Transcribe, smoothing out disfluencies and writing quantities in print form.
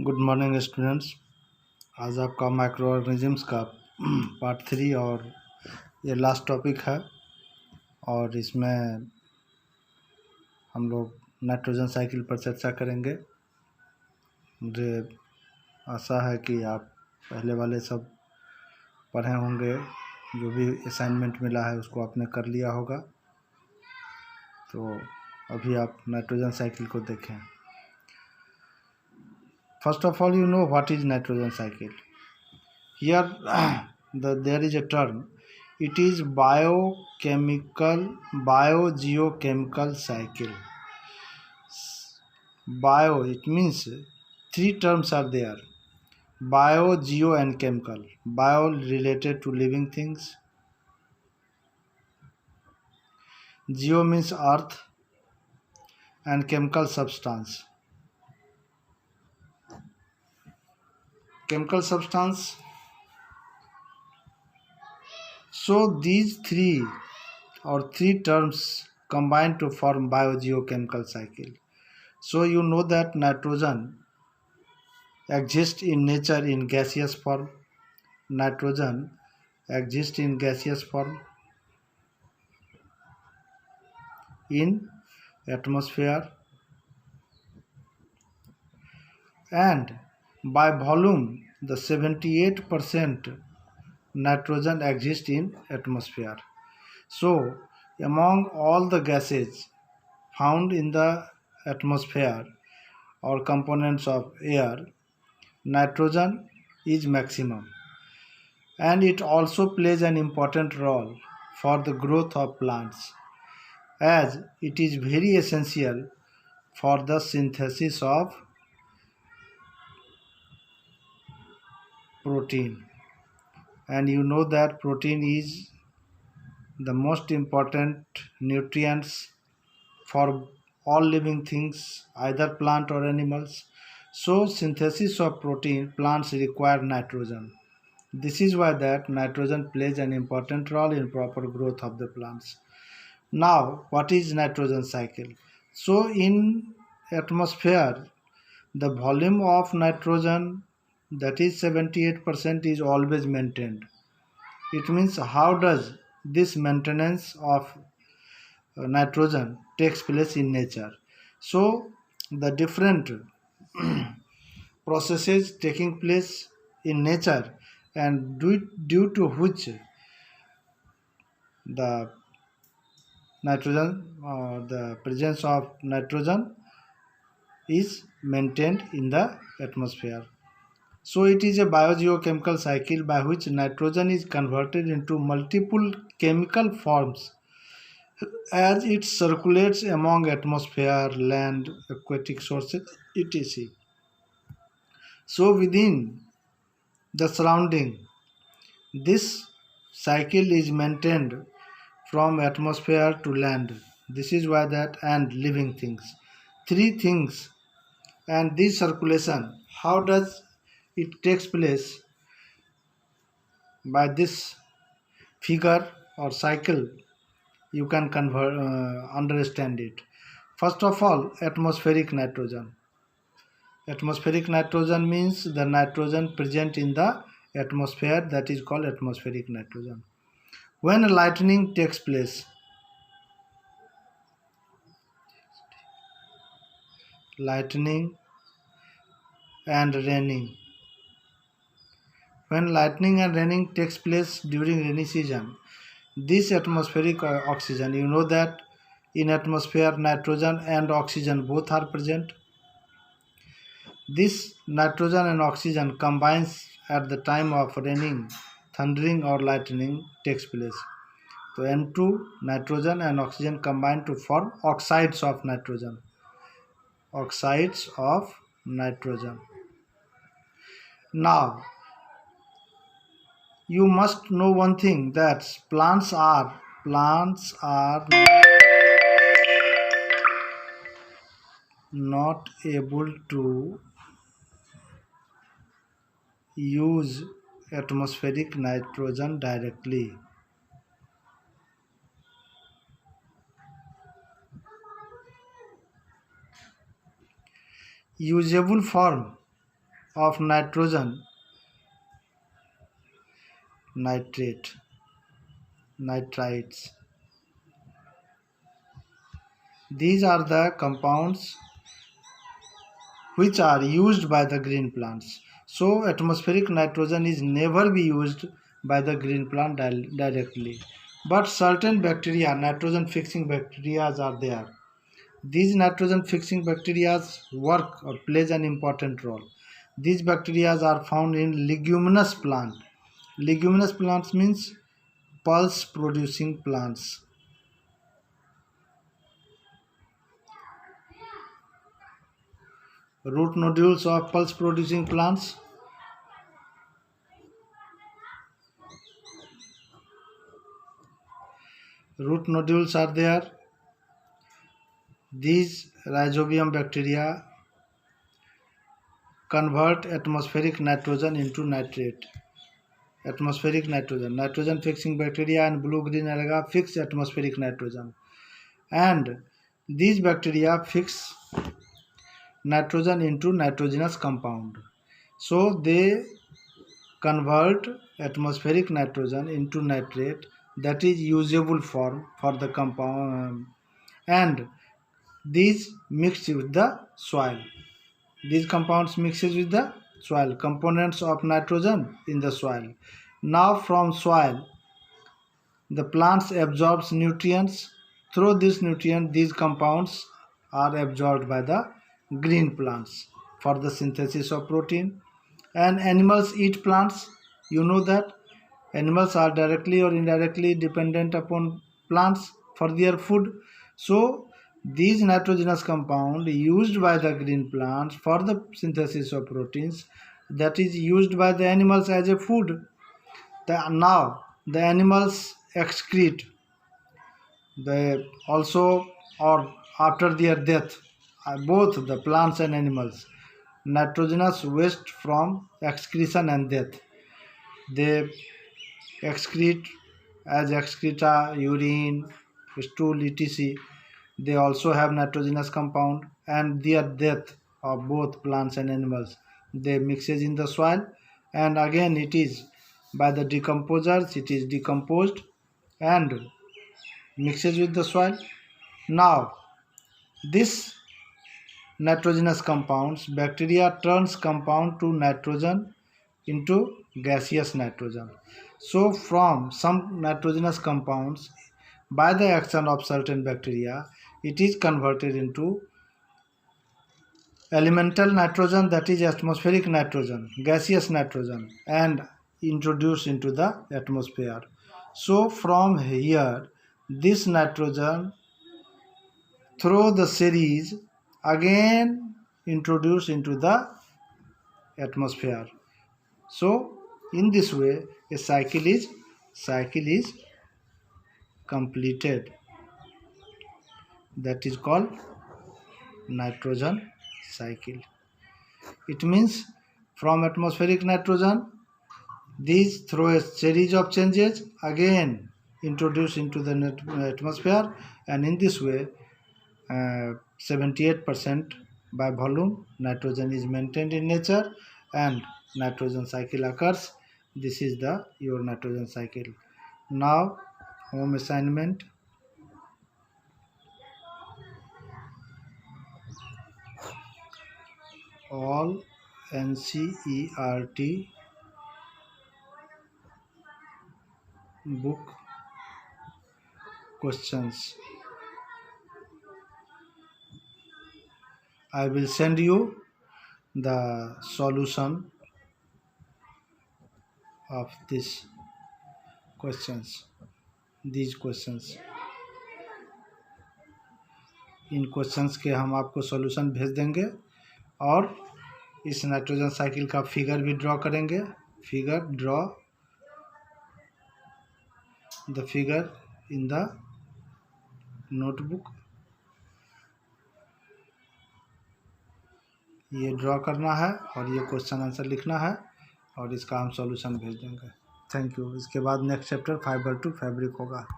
Good morning students. आज आपका micro organisms का पार्ट 3 और ये लास्ट टॉपिक है। और इसमें हम लोग नाइट्रोजन साइकिल पर चर्चा करेंगे। मुझे आशा है कि आप पहले वाले सब पढ़े होंगे, जो भी असाइनमेंट मिला है उसको आपने कर लिया होगा। तो अभी आप नाइट्रोजन साइकिल को देखें। First of all, you know what is nitrogen cycle. Here, there is a term. It is biogeochemical cycle. Bio, it means three terms are there: bio, geo, and chemical. Bio related to living things. Geo means earth, and chemical substance. Chemical substance. So these three terms combine to form biogeochemical cycle. So you know that nitrogen exists in nature in gaseous form. Nitrogen exists in gaseous form in atmosphere, and by volume the 78% nitrogen exists in atmosphere. So among all the gases found in the atmosphere or components of air, nitrogen is maximum, and it also plays an important role for the growth of plants, as it is very essential for the synthesis of protein. And you know that protein is the most important nutrients for all living things, either plant or animals. So synthesis of protein, plants require nitrogen. This is why that nitrogen plays an important role in proper growth of the plants. Now, what is nitrogen cycle? So in atmosphere, the volume of nitrogen, that is 78%, is always maintained. It means how does this maintenance of nitrogen takes place in nature? So the different processes taking place in nature, and due to which the the presence of nitrogen is maintained in the atmosphere. So it is a biogeochemical cycle by which nitrogen is converted into multiple chemical forms as it circulates among atmosphere, land, aquatic sources, etc. So within the surrounding, this cycle is maintained from atmosphere to land. This is why that, and living things. Three things. And this circulation, how does it takes place? By this figure or cycle, you can understand it. First of all, atmospheric nitrogen. Atmospheric nitrogen means the nitrogen present in the atmosphere, that is called atmospheric nitrogen. When lightning takes place, lightning and raining. When lightning and raining takes place during rainy season, this atmospheric oxygen, you know that in atmosphere nitrogen and oxygen both are present. This nitrogen and oxygen combines at the time of raining, thundering or lightning takes place. So N2, nitrogen and oxygen combine to form oxides of nitrogen. Oxides of nitrogen. Now, you must know one thing, that plants are not able to use atmospheric nitrogen directly. Usable form of nitrogen, nitrates, these are the compounds which are used by the green plants. So atmospheric nitrogen is never be used by the green plant directly, but certain bacteria, nitrogen fixing bacteria are there. These nitrogen fixing bacteria work or plays an important role. These bacteria are found in leguminous plant. Leguminous plants means pulse producing plants. Root nodules of pulse producing plants. Root nodules are there. These rhizobium bacteria convert atmospheric nitrogen into nitrate. Atmospheric nitrogen, nitrogen fixing bacteria and blue-green alga fix atmospheric nitrogen, and these bacteria fix nitrogen into nitrogenous compound. So they convert atmospheric nitrogen into nitrate, that is usable form for the compound, and these mix with the soil. These compounds mixes with the soil, components of nitrogen in the soil. Now from soil, the plants absorbs nutrients. Through this nutrient, these compounds are absorbed by the green plants for the synthesis of protein. And animals eat plants. You know that animals are directly or indirectly dependent upon plants for their food. So these nitrogenous compound used by the green plants for the synthesis of proteins, that is used by the animals as a food. Now the animals excrete, they also, or after their death, both the plants and animals, nitrogenous waste from excretion and death. They excrete as excreta, urine, stool, etc. They also have nitrogenous compound, and their death of both plants and animals, they mixes in the soil, and again it is by the decomposers, it is decomposed and mixes with the soil. Now this nitrogenous compounds, bacteria turns compound to nitrogen into gaseous nitrogen. So from some nitrogenous compounds, by the action of certain bacteria, it is converted into elemental nitrogen, that is atmospheric nitrogen, gaseous nitrogen, and introduced into the atmosphere. So from here, this nitrogen through the series again introduced into the atmosphere. So in this way a cycle is completed, that is called nitrogen cycle. It means from atmospheric nitrogen, these through a series of changes again introduced into the atmosphere, and in this way 78% by volume nitrogen is maintained in nature and nitrogen cycle occurs. This is the your nitrogen cycle. Now home assignment. All NCERT book questions. I will send you the solution of these questions. In questions के हम आपको solution भेज देंगे, और इस nitrogen cycle का figure भी draw करेंगे. Figure draw the figure in the notebook. ये ड्रॉ करना है और ये क्वेश्चन आंसर लिखना है, और इसका हम सॉल्यूशन भेज देंगे. Thank you. इसके बाद next chapter fibre to fabric होगा.